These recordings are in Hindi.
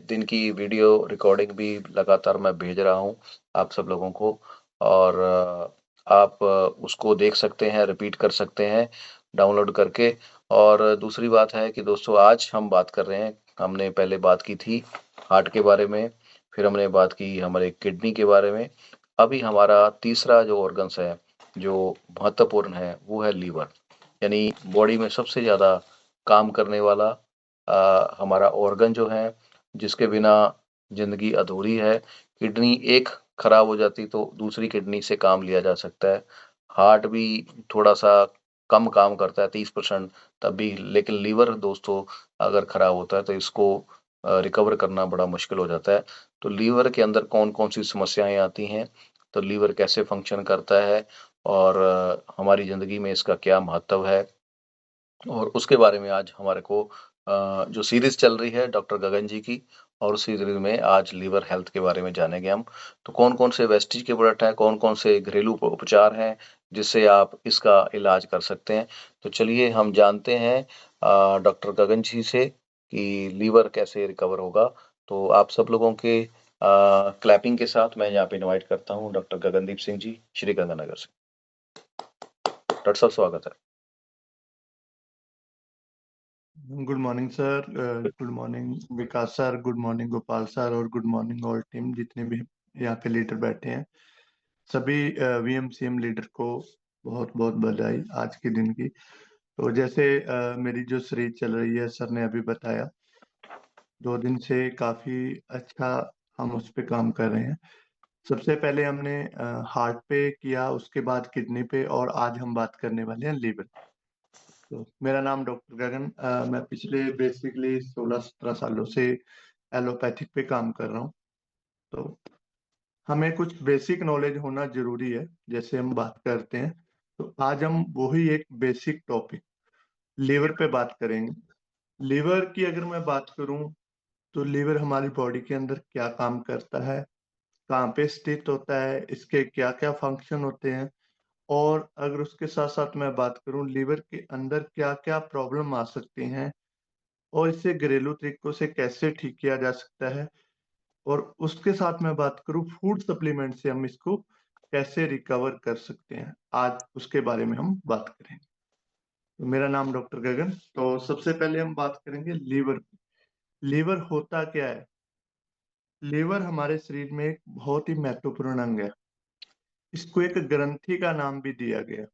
दिन की वीडियो रिकॉर्डिंग भी लगातार मैं भेज रहा हूँ आप सब लोगों को, और आप उसको देख सकते हैं, रिपीट कर सकते हैं डाउनलोड करके। और दूसरी बात है कि दोस्तों, आज हम बात कर रहे हैं, हमने पहले बात की थी हार्ट के बारे में, फिर हमने बात की हमारे किडनी के बारे में। अभी हमारा तीसरा जो ऑर्गन्स है, जो महत्वपूर्ण है, वो है लीवर। यानी बॉडी में सबसे ज़्यादा काम करने वाला हमारा ऑर्गन जो है, जिसके बिना ज़िंदगी अधूरी है। किडनी एक खराब हो जाती तो दूसरी किडनी से काम लिया जा सकता है। हार्ट भी थोड़ा-सा कम काम करता है, 30% तब भी, लेकिन लीवर दोस्तों अगर खराब होता है तो इसको रिकवर करना बड़ा मुश्किल हो जाता है। तो लीवर के अंदर कौन-कौन सी समस्याएँ आती हैं, तो लीवर कैसे फंक्शन करता है, और हमारी ज़िंदगी में इसका क्या महत्व है, और उसके बारे में आज हमारे को जो सीरीज़ चल रही है डॉक्टर गगन जी की, और उस सीरीज़ में आज लीवर हेल्थ के बारे में जानेंगे हम। तो कौन-कौन से वेस्टीज के प्रोडक्ट हैं, कौन-कौन से घरेलू उपचार हैं, जिससे आप इसका इलाज कर सकते हैं। तो चलिए हम जानते हैं डॉक्टर गगन जी से कि लीवर कैसे रिकवर होगा। तो आप सब लोगों के क्लैपिंग के साथ मैं यहाँ पे इनवाइट करता हूँ डॉक्टर गगनदीप सिंह जी, श्री गंगानगर से। डॉक्टर साहब, स्वागत है। Good morning sir. Good morning Vikas sir, good morning Gopal sir, और गुड मॉर्निंग ऑल टीम जितने भी यहाँ पे लीडर बैठे हैं। सभी वीएमसीएम लीडर को बहुत बहुत बधाई आज के दिन की। तो जैसे मेरी जो सीरीज चल रही है, सर ने अभी बताया, 2 दिन से काफी अच्छा हम उस पे काम कर रहे हैं। सबसे पहले हमने हार्ट पे किया, उसके बाद किडनी पे, और आज हम बात करने वाले हैं लीवर। तो मेरा नाम डॉक्टर गगन, मैं पिछले बेसिकली 16-17 सालों से एलोपैथिक पे काम कर रहा हूँ। तो हमें कुछ बेसिक नॉलेज होना जरूरी है जैसे हम बात करते हैं। तो आज हम वही एक बेसिक टॉपिक लीवर पे बात करेंगे। लीवर की अगर मैं बात करूं, तो लीवर हमारी बॉडी के अंदर क्या काम करता है, कहाँ पे स्थित होता है, इसके क्या क्या फंक्शन होते हैं, और अगर उसके साथ साथ मैं बात करूं लीवर के अंदर क्या क्या प्रॉब्लम आ सकती हैं, और इसे घरेलू तरीकों से कैसे ठीक किया जा सकता है, और उसके साथ मैं बात करूं फूड सप्लीमेंट से हम इसको कैसे रिकवर कर सकते हैं, आज उसके बारे में हम बात करेंगे। तो मेरा नाम डॉक्टर गगन। तो सबसे पहले हम बात करेंगे लीवर। लीवर होता क्या है? लीवर हमारे शरीर में एक बहुत ही महत्वपूर्ण अंग है। इसको एक ग्रंथि का नाम भी दिया गया,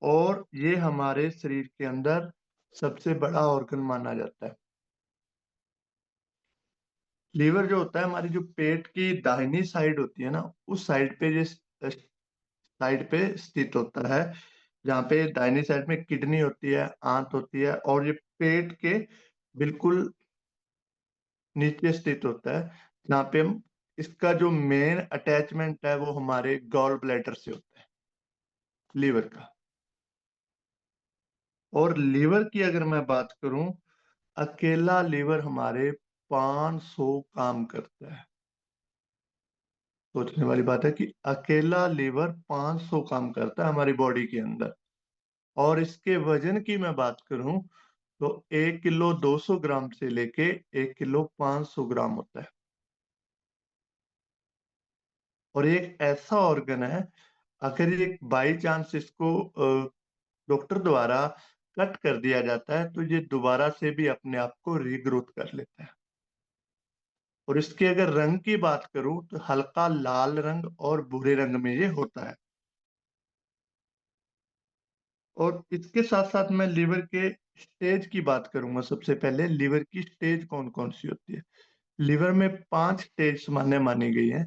और ये हमारे शरीर के अंदर सबसे बड़ा ऑर्गन माना जाता है। लीवर जो होता है, हमारी जो पेट की दाहिनी साइड होती है ना, उस साइड पे, जिस साइड पे स्थित होता है, जहाँ पे दाहिनी साइड में किडनी होती है, आंत होती है, और ये पेट के बिल्कुल नीचे स्थित होता है, जहाँ पे हम, इसका जो मेन अटैचमेंट है वो हमारे गॉल ब्लैडर से होता है, लीवर का। और लीवर की अगर मैं बात करूं, अकेला लीवर हमारे 500 काम करता है। सोचने वाली बात है कि अकेला लीवर 500 काम करता है हमारी बॉडी के अंदर। और इसके वजन की मैं बात करूं, तो 1 किलो 200 ग्राम से लेके 1 किलो 500 ग्राम होता है। और ये एक ऐसा ऑर्गन है, अगर ये बाई चांस इसको डॉक्टर द्वारा कट कर दिया जाता है, तो ये दोबारा से भी अपने आप को रीग्रोथ कर लेता है। और इसके अगर रंग की बात करूं, तो हल्का लाल रंग और भूरे रंग में ये होता है। और इसके साथ साथ मैं लीवर के स्टेज की बात करूंगा। सबसे पहले लीवर की स्टेज कौन कौन सी होती है। लीवर में 5 स्टेज माने मानी गई है।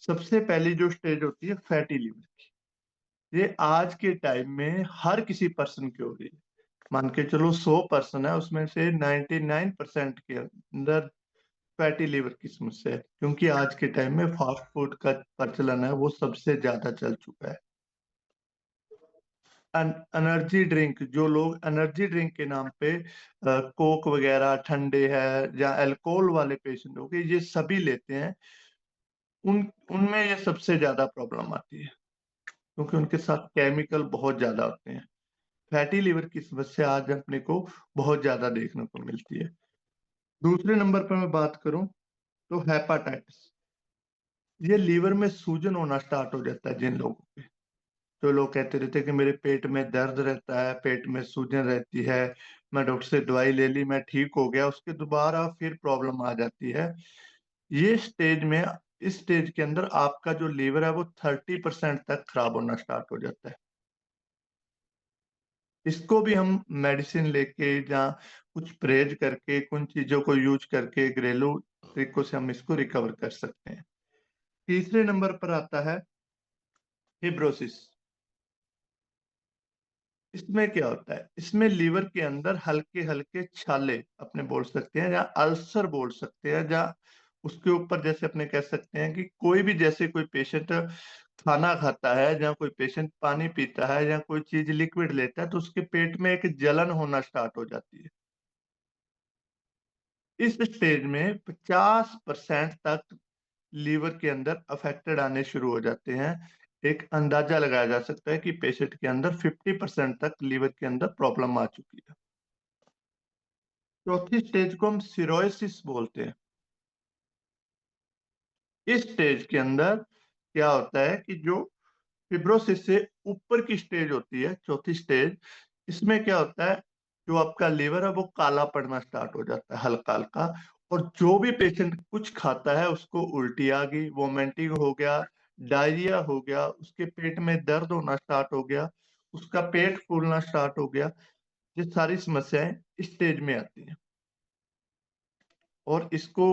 सबसे पहली जो स्टेज होती है फैटी लीवर की, ये आज के टाइम में हर किसी पर्सन की हो रही है। मान के चलो 100 पर्सन है, उसमें से 99% के अंदर फैटी लीवर की समस्या है, क्योंकि आज के टाइम में फास्ट फूड का प्रचलन है, वो सबसे ज्यादा चल चुका है। एनर्जी ड्रिंक, जो लोग एनर्जी ड्रिंक के नाम पे कोक वगैरह, ठंडे है, या अल्कोहल वाले पेशेंट हो गए, ये सभी लेते हैं, उन उनमें ये सबसे ज्यादा प्रॉब्लम आती है, क्योंकि उनके साथ केमिकल बहुत ज्यादा होते हैं। फैटी लीवर की समस्या आज अपने को बहुत ज्यादा देखने को मिलती है। दूसरे नंबर पर मैं बात करूं तो हेपाटाइटिस। ये लीवर में सूजन होना स्टार्ट हो जाता है जिन लोगों के। तो लोग कहते रहते हैं कि मेरे पेट में दर्द रहता है, पेट में सूजन रहती है, मैं डॉक्टर से दवाई ले ली, मैं ठीक हो गया, उसके दोबारा फिर प्रॉब्लम आ जाती है। ये स्टेज में, इस स्टेज के अंदर आपका जो लीवर है वो 30% तक खराब होना स्टार्ट हो जाता है। इसको भी हम मेडिसिन लेके या कुछ परहेज करके, कुछ चीजों को यूज करके, घरेलू तरीकों से हम इसको रिकवर कर सकते हैं। तीसरे नंबर पर आता है फिब्रोसिस। इसमें क्या होता है, इसमें लीवर के अंदर हल्के हल्के छाले अपने बोल सकते हैं, या अल्सर बोल सकते हैं, या उसके ऊपर जैसे अपने कह सकते हैं कि कोई भी, जैसे कोई पेशेंट खाना खाता है या कोई पेशेंट पानी पीता है या कोई चीज लिक्विड लेता है तो उसके पेट में एक जलन होना स्टार्ट हो जाती है। इस स्टेज में 50% तक लीवर के अंदर अफेक्टेड आने शुरू हो जाते हैं। एक अंदाजा लगाया जा सकता है कि पेशेंट के अंदर 50% तक लीवर के अंदर प्रॉब्लम आ चुकी है। चौथी स्टेज को हम सिरोसिस बोलते हैं। इस स्टेज के अंदर क्या होता है कि जो फिब्रोसिस से ऊपर की स्टेज होती है, चौथी स्टेज, इसमें क्या होता है, जो आपका लीवर है वो काला पड़ना स्टार्ट हो जाता है हल्का हल्का। और जो भी पेशेंट कुछ खाता है उसको उल्टी आ गई, वोमिटिंग हो गया, डायरिया हो गया, उसके पेट में दर्द होना स्टार्ट हो गया, उसका पेट फूलना स्टार्ट हो गया। ये सारी समस्याएं इस स्टेज में आती हैं। और इसको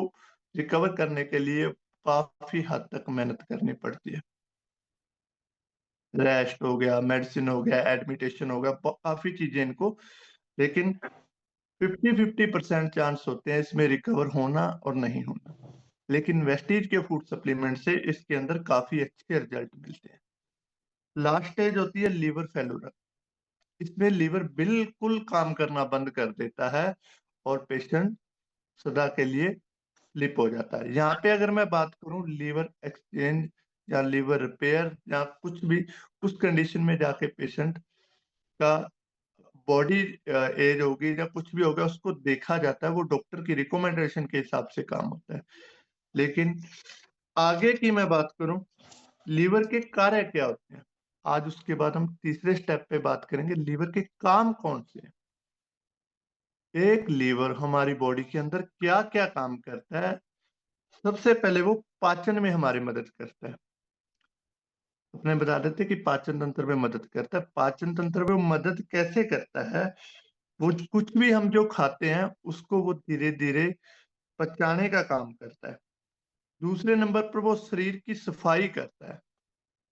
रिकवर करने के लिए काफी हद तक मेहनत करनी पड़ती है। रेस्ट हो गया, मेडिसिन हो गया, एडमिटेशन हो गया, काफी चीजें इनको, लेकिन 50-50% चांस होते हैं इसमें रिकवर होना और नहीं होना। लेकिन वेस्टीज के फूड सप्लीमेंट से इसके अंदर काफी अच्छे रिजल्ट मिलते हैं। लास्ट स्टेज होती है लीवर फेलुरा। इसमें लीवर बिल्कुल काम करना बंद कर देता है और पेशेंट सदा के लिए लिप हो जाता है। यहाँ पे अगर मैं बात करूं लीवर एक्सचेंज या लीवर रिपेयर या कुछ भी, उस कंडीशन में जाके पेशेंट का बॉडी एज होगी या कुछ भी होगा उसको देखा जाता है, वो डॉक्टर की रिकमेंडेशन के हिसाब से काम होता है। लेकिन आगे की मैं बात करूं, लीवर के कार्य क्या होते हैं, आज उसके बाद हम तीसरे स्टेप पे बात करेंगे लीवर के काम कौन से हैं। एक लीवर हमारी बॉडी के अंदर क्या क्या काम करता है। सबसे पहले वो पाचन में हमारी मदद करता है। अपने बता देते कि पाचन तंत्र में मदद करता है। पाचन तंत्र में मदद कैसे करता है, वो कुछ भी हम जो खाते हैं उसको वो धीरे धीरे पचाने का काम करता है। दूसरे नंबर पर वो शरीर की सफाई करता है।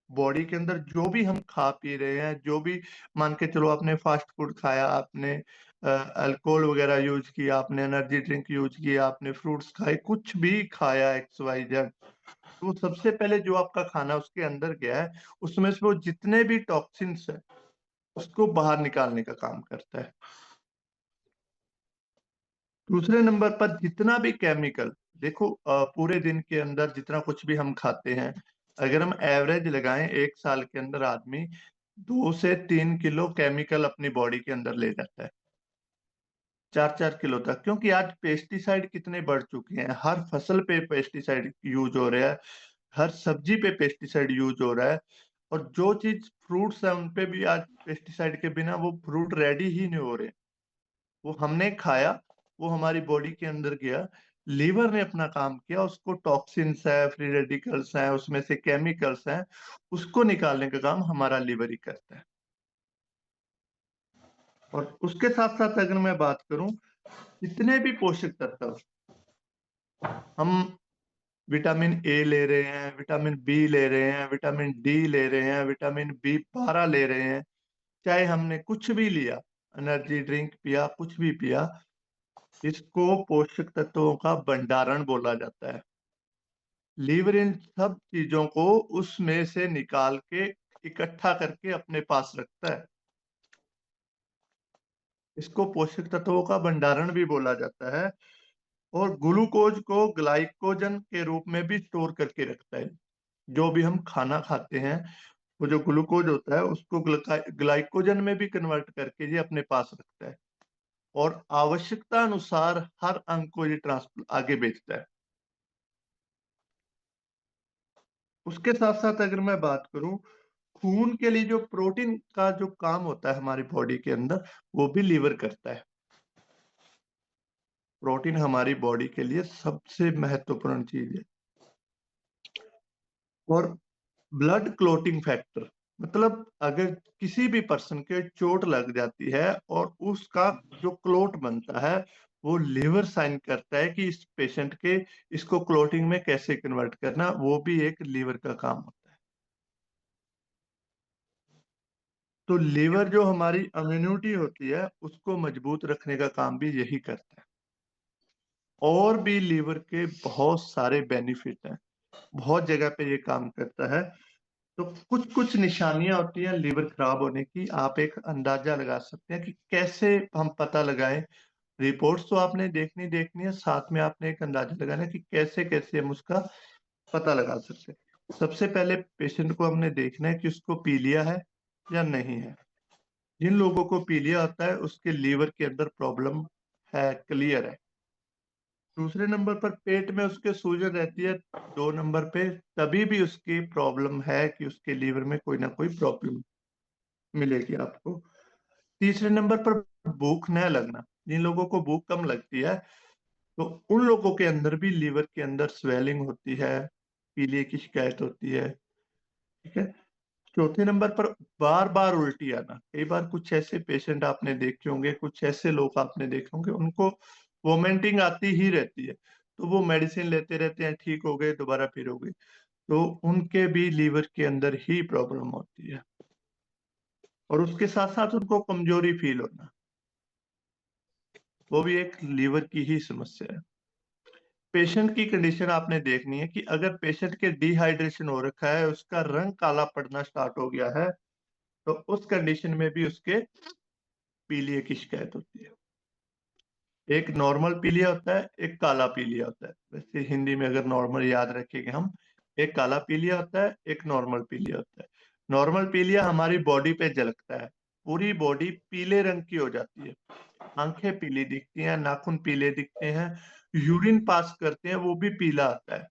बॉडी के अंदर जो भी हम खा पी रहे हैं, जो भी, मान के चलो आपने फास्ट फूड खाया, आपने अल्कोहल वगैरह यूज किया, आपने एनर्जी ड्रिंक यूज किया, आपने फ्रूट्स खाए, कुछ भी खाया एक्स वाई जेड, तो सबसे पहले जो आपका खाना उसके अंदर गया है उसमें से वो जितने भी टॉक्सिन्स है उसको बाहर निकालने का काम करता है। दूसरे नंबर पर जितना भी केमिकल, देखो पूरे दिन के अंदर जितना कुछ भी हम खाते हैं, अगर हम एवरेज लगाएं एक साल के अंदर आदमी 2 से 3 किलो केमिकल अपनी बॉडी के अंदर ले जाता है, 4-4 किलो तक। क्योंकि आज पेस्टिसाइड कितने बढ़ चुके हैं, हर फसल पे पेस्टिसाइड यूज हो रहा है, हर सब्जी पे पेस्टिसाइड यूज हो रहा है। और जो चीज फ्रूट्स है उन पे भी आज पेस्टिसाइड के बिना वो फ्रूट रेडी ही नहीं हो रहे। वो हमने खाया, वो हमारी बॉडी के अंदर गया, लीवर ने अपना काम किया, उसको टॉक्सिन्स है, फ्री रेडिकल्स हैं, उसमें से केमिकल्स हैं, उसको निकालने का काम हमारा लीवर ही करता है। और उसके साथ साथ अगर मैं बात करूं, जितने भी पोषक तत्व हम, विटामिन ए ले रहे हैं, विटामिन बी ले रहे हैं, विटामिन डी ले रहे हैं, विटामिन बी 12 ले रहे हैं, चाहे हमने कुछ भी लिया, एनर्जी ड्रिंक पिया, कुछ भी पिया, इसको पोषक तत्वों का भंडारण बोला जाता है। लीवर इन सब चीजों को उसमें से निकाल के इकट्ठा करके अपने पास रखता है। इसको पोषक तत्वों का भंडारण भी बोला जाता है। और ग्लूकोज को ग्लाइकोजन के रूप में भी स्टोर करके रखता है। जो भी हम खाना खाते हैं, वो जो ग्लूकोज होता है उसको ग्लाइकोजन में भी कन्वर्ट करके ये अपने पास रखता है। और आवश्यकता अनुसार हर अंग को ये ट्रांसफर आगे भेजता है। उसके साथ साथ अगर मैं बात करूं, खून के लिए जो प्रोटीन का जो काम होता है हमारी बॉडी के अंदर, वो भी लीवर करता है। प्रोटीन हमारी बॉडी के लिए सबसे महत्वपूर्ण चीज है। और ब्लड क्लोटिंग फैक्टर, मतलब अगर किसी भी पर्सन के चोट लग जाती है और उसका जो क्लोट बनता है, वो लीवर साइन करता है कि इस पेशेंट के इसको क्लोटिंग में कैसे कन्वर्ट करना, वो भी एक लीवर का काम होता है। तो लीवर जो हमारी इम्यूनिटी होती है उसको मजबूत रखने का काम भी यही करता है। और भी लीवर के बहुत सारे बेनिफिट हैं, बहुत जगह पे ये काम करता है। तो कुछ कुछ निशानियां होती हैं लीवर खराब होने की, आप एक अंदाजा लगा सकते हैं कि कैसे हम पता लगाएं। रिपोर्ट्स तो आपने देखनी देखनी है, साथ में आपने एक अंदाजा लगाना है कि कैसे कैसे हम उसका पता लगा सकते हैं। सबसे पहले पेशेंट को हमने देखना है कि उसको पीलिया है या नहीं है। जिन लोगों को पीलिया होता है उसके लीवर के अंदर प्रॉब्लम है, क्लियर है। दूसरे नंबर पर पेट में उसके सूजन रहती है। दो नंबर पे तभी भी उसकी प्रॉब्लम है कि उसके लीवर में कोई ना कोई प्रॉब्लम मिलेगी आपको। तीसरे नंबर पर भूख न लगना, जिन लोगों को भूख कम लगती है तो उन लोगों के अंदर भी लीवर के अंदर स्वेलिंग होती है, पीलिए की शिकायत होती है। ठीक है। चौथे नंबर पर बार बार उल्टी आना। कई बार कुछ ऐसे पेशेंट आपने देखे होंगे, कुछ ऐसे लोग आपने देखे होंगे, उनको वोमिटिंग आती ही रहती है, तो वो मेडिसिन लेते रहते हैं, ठीक हो गए, दोबारा फिर हो गई, तो उनके भी लीवर के अंदर ही प्रॉब्लम होती है। और उसके साथ साथ उनको कमजोरी फील होना, वो भी एक लीवर की ही समस्या है। पेशेंट की कंडीशन आपने देखनी है कि अगर पेशेंट के डिहाइड्रेशन हो रखा है, उसका रंग काला पड़ना स्टार्ट हो गया है, तो उस कंडीशन में भी उसके पीलिया की शिकायत होती है। एक नॉर्मल पीलिया होता है, एक काला पीलिया होता है। वैसे हिंदी में अगर नॉर्मल याद रखेंगे हम, एक काला पीलिया होता है, एक नॉर्मल पीलिया होता है। नॉर्मल पीलिया हमारी बॉडी पे झलकता है, पूरी बॉडी पीले रंग की हो जाती है, आंखें पीली दिखती हैं, नाखून पीले दिखते हैं, यूरिन पास करते हैं वो भी पीला आता है।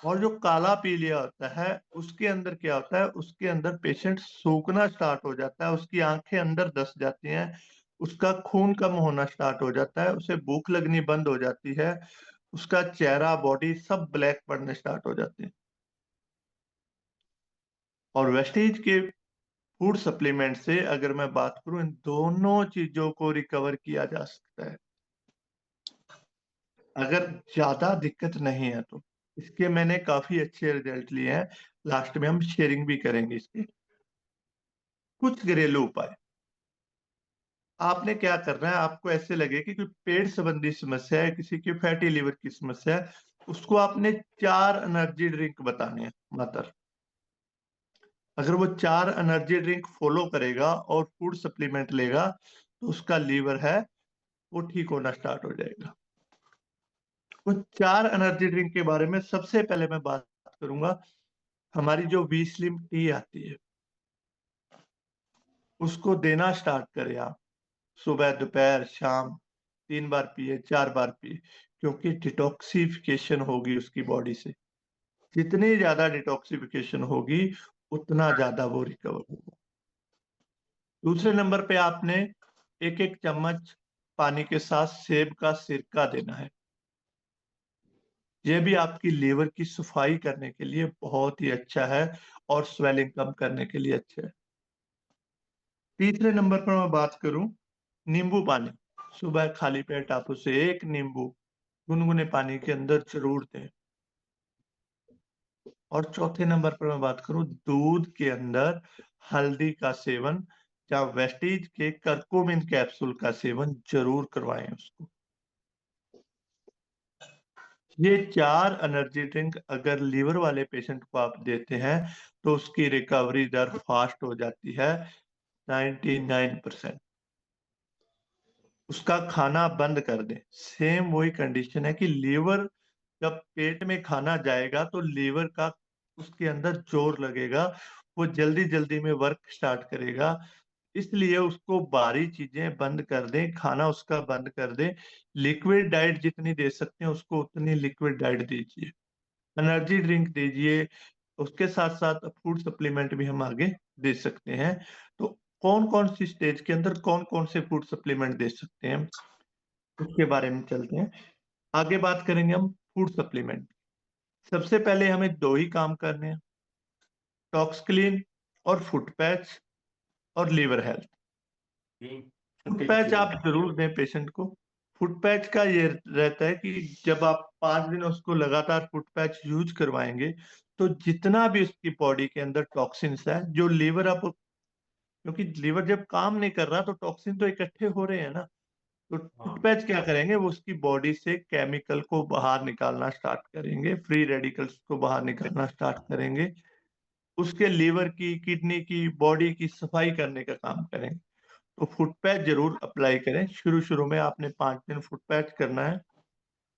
और जो काला पीलिया होता है उसके अंदर क्या होता है, उसके अंदर पेशेंट सूखना स्टार्ट हो जाता है, उसकी आंखें अंदर धस जाती हैं, उसका खून कम होना स्टार्ट हो जाता है, उसे भूख लगनी बंद हो जाती है, उसका चेहरा बॉडी सब ब्लैक पड़ने स्टार्ट हो जाते हैं। और वेस्टीज के फूड सप्लीमेंट से अगर मैं बात करूं, इन दोनों चीजों को रिकवर किया जा सकता है अगर ज्यादा दिक्कत नहीं है तो। इसके मैंने काफी अच्छे रिजल्ट लिए हैं, लास्ट में हम शेयरिंग भी करेंगे इसके। कुछ घरेलू उपाय आपने क्या करना है, आपको ऐसे लगे कि कोई पेट संबंधी समस्या है, किसी की फैटी लिवर की समस्या है, उसको आपने 4 एनर्जी ड्रिंक बताने हैं मात्र। अगर वो 4 एनर्जी ड्रिंक फॉलो करेगा और फूड सप्लीमेंट लेगा तो उसका लीवर है वो ठीक होना स्टार्ट हो जाएगा। उन 4 एनर्जी ड्रिंक के बारे में सबसे पहले मैं बात करूंगा। हमारी जो वी स्लिम टी आती है उसको देना स्टार्ट करें आप, सुबह दोपहर शाम 3 बार पिए, 4 बार पिए, क्योंकि डिटॉक्सिफिकेशन होगी उसकी बॉडी से। जितनी ज्यादा डिटॉक्सिफिकेशन होगी उतना ज्यादा वो रिकवर होगा। दूसरे नंबर पे आपने एक एक चम्मच पानी के साथ सेब का सिरका देना है। यह भी आपकी लीवर की सफाई करने के लिए बहुत ही अच्छा है और स्वेलिंग कम करने के लिए अच्छा है। तीसरे नंबर पर मैं बात करूं, नींबू पानी। सुबह खाली पेट आप उसे एक नींबू गुनगुने पानी के अंदर जरूर दें। और चौथे नंबर पर मैं बात करूं, दूध के अंदर हल्दी का सेवन या वेस्टीज के करकुमिन कैप्सूल का सेवन जरूर करवाएं उसको। ये 4 एनर्जी ड्रिंक अगर लीवर वाले पेशेंट को आप देते हैं तो उसकी रिकवरी दर फास्ट हो जाती है 99%। उसका खाना बंद कर दें, सेम वही कंडीशन है कि लीवर जब पेट में खाना जाएगा तो लीवर का उसके अंदर जोर लगेगा, वो जल्दी जल्दी में वर्क स्टार्ट करेगा, इसलिए उसको बाहरी चीजें बंद कर दें, खाना उसका बंद कर दें। लिक्विड डाइट जितनी दे सकते हैं उसको उतनी लिक्विड डाइट दीजिए, एनर्जी ड्रिंक दीजिए, उसके साथ साथ फूड सप्लीमेंट भी हम आगे दे सकते हैं। तो कौन कौन सी स्टेज के अंदर कौन कौन से फूड सप्लीमेंट दे सकते हैं उसके बारे में चलते हैं। आगे बात करेंगे हम फूड सप्लीमेंट। सबसे पहले हमें दो ही काम करने हैं, टॉक्सक्लीन और फुट पैच और लीवर हेल्थ। फुट पैच आप जरूर दें पेशेंट को। फुट पैच का ये रहता है कि जब आप 5 दिन उसको लगातार फुट पैच यूज करवाएंगे तो जितना भी उसकी बॉडी के अंदर टॉक्सिन्स है जो लीवर आप, क्योंकि लीवर जब काम नहीं कर रहा तो टॉक्सिन तो इकट्ठे हो रहे हैं ना, तो फुट पैच क्या करेंगे, वो उसकी बॉडी से केमिकल को बाहर निकालना स्टार्ट करेंगे, फ्री रेडिकल्स को बाहर निकालना स्टार्ट करेंगे, उसके लीवर की, किडनी की, बॉडी की सफाई करने का काम करेंगे। तो फुट पैच जरूर अप्लाई करें। शुरू शुरू में आपने 5 दिन फुट पैच करना है।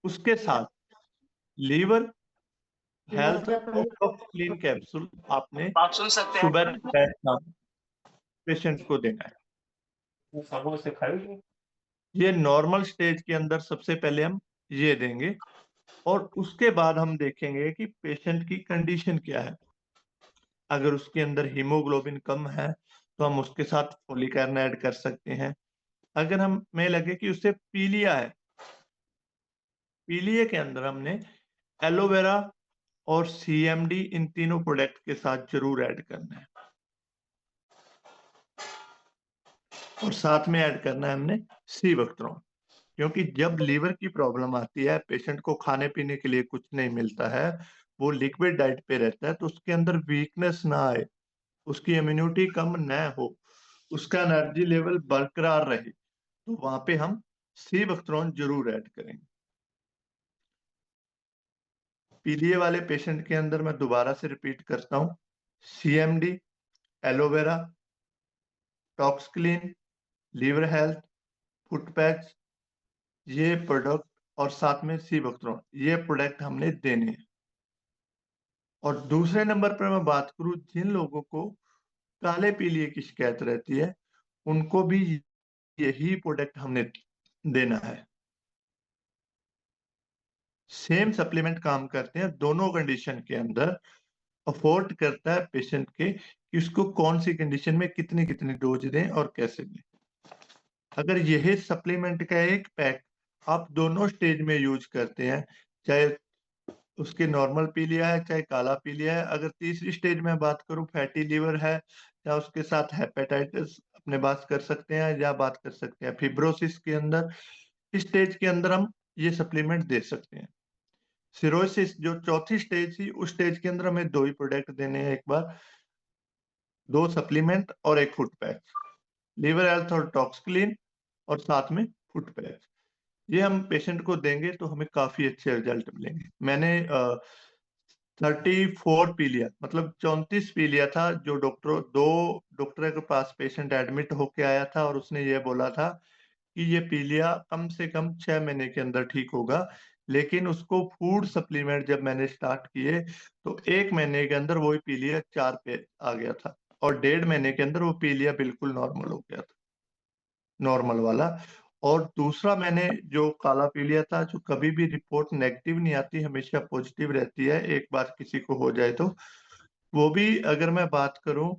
उसके साथ लीवर हेल्थ और क्लीन कैप्सूल आपने आप सुन सकते सुबह हैं। दोपहर शाम पेशेंट को देना है। ये नॉर्मल स्टेज के अंदर सबसे पहले हम ये देंगे, और उसके बाद हम देखेंगे कि पेशेंट की कंडीशन क्या है। अगर उसके अंदर हीमोग्लोबिन कम है तो हम उसके साथ फोलिक आयरन ऐड कर सकते हैं। अगर हमें लगे कि उसे पीलिया है, पीलिया के अंदर हमने एलोवेरा और सीएमडी इन तीनों प्रोडक्ट के साथ जरूर ऐड करना है। और साथ में ऐड करना है हमने सीवक्ट्रॉन, क्योंकि जब लीवर की प्रॉब्लम आती है, पेशेंट को खाने पीने के लिए कुछ नहीं मिलता है, वो लिक्विड डाइट पे रहता है, तो उसके अंदर वीकनेस ना आए, उसकी इम्यूनिटी कम न हो, उसका एनर्जी लेवल बरकरार रहे, तो वहां पे हम सीवक्ट्रॉन जरूर ऐड करेंगे। पीलिए वाले पेशेंट के अंदर मैं दोबारा से रिपीट करता हूँ, CMD, aloe vera, Toxclean, liver health, foot patch, ये प्रोडक्ट, और साथ में सीवक्ट्रॉन, ये प्रोडक्ट हमने देने हैं। और दूसरे नंबर पर मैं बात करूं, जिन लोगों को काले पीलिए की शिकायत रहती है उनको भी यही प्रोडक्ट हमने देना है। सेम सप्लीमेंट काम करते हैं दोनों कंडीशन के अंदर। अफोर्ड करता है पेशेंट के कि उसको कौन सी कंडीशन में कितनी कितनी डोज दें और कैसे दें। अगर यही सप्लीमेंट का एक पैक आप दोनों स्टेज में यूज करते हैं, चाहे उसके नॉर्मल पीलिया है चाहे काला पीलिया है, अगर तीसरी स्टेज में बात करूं फैटी लीवर है, या उसके साथ हेपेटाइटिस अपने बात कर सकते हैं, या बात कर सकते हैं फिब्रोसिस के अंदर, इस स्टेज के अंदर हम ये सप्लीमेंट दे सकते हैं। सिरोसिस जो चौथी स्टेज थी, उस स्टेज के अंदर हमें दो ही प्रोडक्ट देने हैं, एक बार दो सप्लीमेंट और एक फुट पैच, लीवर हेल्थ और टॉक्सक्लीन, और साथ में फुट पैच। ये हम पेशेंट को देंगे तो हमें काफी अच्छे रिजल्ट मिलेंगे। मैंने 34 पीलिया, मतलब 34 पीलिया था, जो दो डॉक्टर के पास पेशेंट एडमिट होके आया था और उसने ये बोला था कि ये पीलिया कम से कम 6 महीने के अंदर ठीक होगा। लेकिन उसको फूड सप्लीमेंट जब मैंने स्टार्ट किए तो 1 महीने के अंदर वही पीलिया 4 पे आ गया था, और 1.5 महीने के अंदर वो पीलिया बिल्कुल नॉर्मल हो गया था, नॉर्मल वाला। और दूसरा मैंने जो काला पीलिया था, जो कभी भी रिपोर्ट नेगेटिव नहीं आती, हमेशा पॉजिटिव रहती है, एक बार किसी को हो जाए तो, वो भी अगर मैं बात करूं,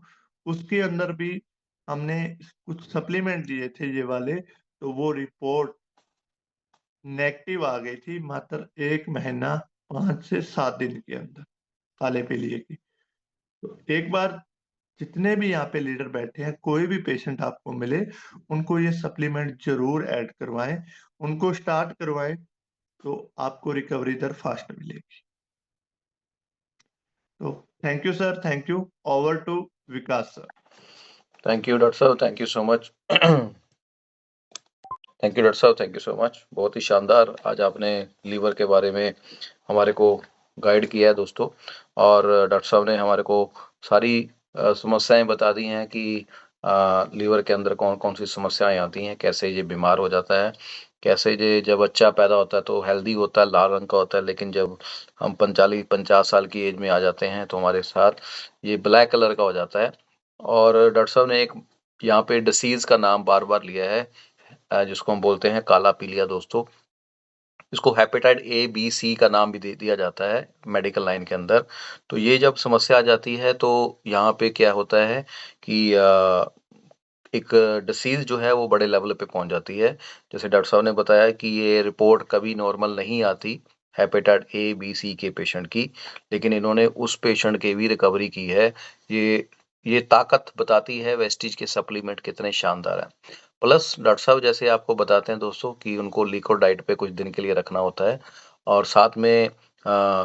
उसके अंदर भी हमने कुछ सप्लीमेंट दिए थे ये वाले, तो वो रिपोर्ट नेगेटिव आ गई थी मात्र 1 महीना 5 से 7 दिन के अंदर, काले पीलिए की। तो एक बार जितने भी यहाँ पे लीडर बैठे हैं, कोई भी पेशेंट आपको मिले, उनको ये सप्लीमेंट जरूर ऐड करवाएं, उनको स्टार्ट करवाएं, तो आपको रिकवरी दर फास्ट मिलेगी। तो thank you sir, thank you. Over to Vikas sir. Thank you doctor साहब, thank you so much. Thank you doctor साहब, थैंक यू सो मच। बहुत ही शानदार आज आपने लीवर के बारे में हमारे को गाइड किया है दोस्तों। और डॉक्टर साहब ने हमारे को सारी समस्याएं बता दी हैं कि लीवर के अंदर कौन कौन सी समस्याएं आती हैं, कैसे ये बीमार हो जाता है, कैसे ये जब बच्चा पैदा होता है तो हेल्दी होता है, लाल रंग का होता है, लेकिन जब हम 45-50 साल की एज में आ जाते हैं तो हमारे साथ ये ब्लैक कलर का हो जाता है। और डॉक्टर साहब ने एक यहाँ पे डिसीज़ का नाम बार-बार लिया है, जिसको हम बोलते हैं काला पीलिया दोस्तों। इसको हेपेटाइट ए, बी, सी का नाम भी दे दिया जाता है मेडिकल लाइन के अंदर। तो ये जब समस्या आ जाती है तो यहाँ पे क्या होता है कि एक डिसीज़ जो है वो बड़े लेवल पे पहुँच जाती है। जैसे डॉक्टर साहब ने बताया कि ये रिपोर्ट कभी नॉर्मल नहीं आती हेपेटाइट ए, बी, सी के पेशेंट की, लेकिन इन्होंने उस पेशेंट की भी रिकवरी की है। ये ताकत बताती है वेस्टीज के सप्लीमेंट कितने शानदार हैं। प्लस डॉक्टर साहब जैसे आपको बताते हैं दोस्तों कि उनको लिक्विड डाइट पे कुछ दिन के लिए रखना होता है और साथ में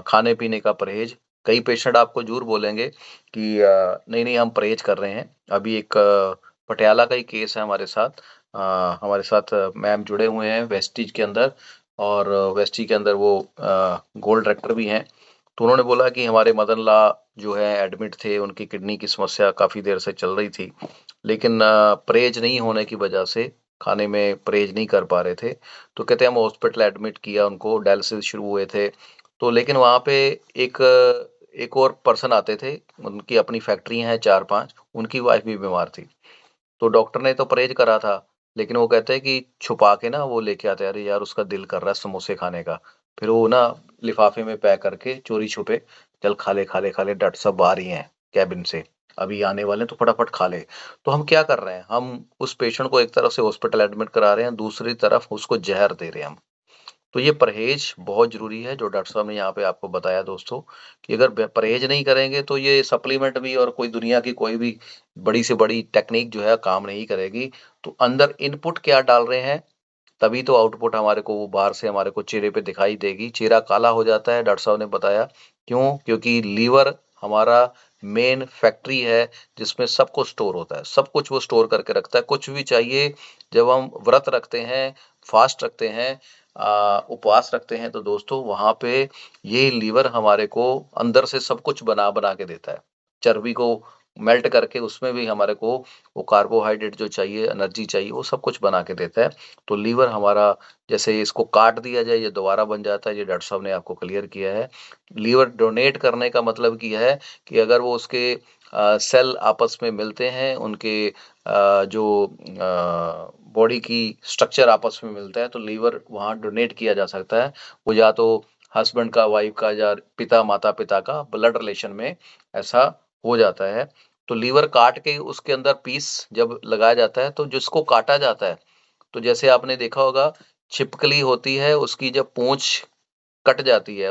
खाने-पीने का परहेज़। कई पेशेंट आपको ज़रूर बोलेंगे कि नहीं-नहीं हम परहेज़ कर रहे हैं। अभी एक पटियाला का ही केस है हमारे साथ। हमारे साथ मैम जुड़े हुए हैं वेस्टीज के अंदर और वेस्टीज के अंदर वो गोल्ड डायरेक्टर भी हैं। तो उन्होंने बोला कि हमारे मदर ला जो है एडमिट थे, उनकी किडनी की समस्या काफ़ी देर से चल रही थी। लेकिन परहेज नहीं होने की वजह से खाने में परहेज नहीं कर पा रहे थे। तो कहते हैं हम हॉस्पिटल एडमिट किया उनको, डायलिसिस शुरू हुए थे। तो लेकिन वहाँ पे एक एक और पर्सन आते थे, उनकी अपनी फैक्ट्री हैं 4-5, उनकी वाइफ़ भी बीमार थी। तो डॉक्टर ने तो परहेज करा था, लेकिन वो कहते हैं कि छुपा के ना वो लेके आते हैं, अरे यार उसका दिल कर रहा है समोसे खाने का। फिर वो ना लिफ़ाफ़े में पैक करके चोरी-छुपे, चल खा ले, खा ले, खा ले, डॉक्टर साहब बाहर ही हैं केबिन से, अभी आने वाले हैं तो फटाफट खा ले। तो हम क्या कर रहे हैं, हम उस पेशेंट को एक तरफ से हॉस्पिटल एडमिट करा रहे हैं, दूसरी तरफ उसको ज़हर दे रहे हैं हम। तो ये परहेज बहुत ज़रूरी है जो डॉक्टर साहब ने यहाँ पे आपको बताया दोस्तों, कि अगर परहेज नहीं करेंगे तो ये सप्लीमेंट भी और कोई दुनिया की कोई भी बड़ी से बड़ी टेक्निक जो है काम नहीं करेगी। तो अंदर इनपुट क्या डाल रहे हैं, तभी तो आउटपुट हमारे को वो बाहर से हमारे को चेहरे पे दिखाई देगी। चेहरा काला हो जाता है, डॉक्टर साहब ने बताया। क्यों? क्योंकि लीवर हमारा मेन फैक्ट्री है जिसमें सब कुछ स्टोर होता है। सब कुछ वो स्टोर करके रखता है। कुछ भी चाहिए जब हम व्रत रखते हैं, फास्ट रखते हैं, उपवास रखते हैं तो दोस्तों वहाँ पे ये लीवर हमारे को अंदर से सब कुछ बना-बना के देता है। चर्बी को मेल्ट करके उसमें भी हमारे को वो कार्बोहाइड्रेट जो चाहिए, एनर्जी चाहिए, वो सब कुछ बना के देता है। तो लीवर हमारा जैसे इसको काट दिया जाए ये दोबारा बन जाता है, ये डॉक्टर साहब ने आपको क्लियर किया है। लीवर डोनेट करने का मतलब कि है कि अगर वो उसके सेल आपस में मिलते हैं, उनके जो बॉडी की स्ट्रक्चर आपस में मिलता है तो लीवर वहाँ डोनेट किया जा सकता है। वो या तो हस्बैंड का, वाइफ का या पिता, माता-पिता का ब्लड रिलेशन में ऐसा हो जाता है। तो लीवर काट के उसके अंदर पीस जब लगाया जाता है तो जिसको काटा जाता है, तो जैसे आपने देखा होगा छिपकली होती है उसकी जब पूँछ कट जाती है,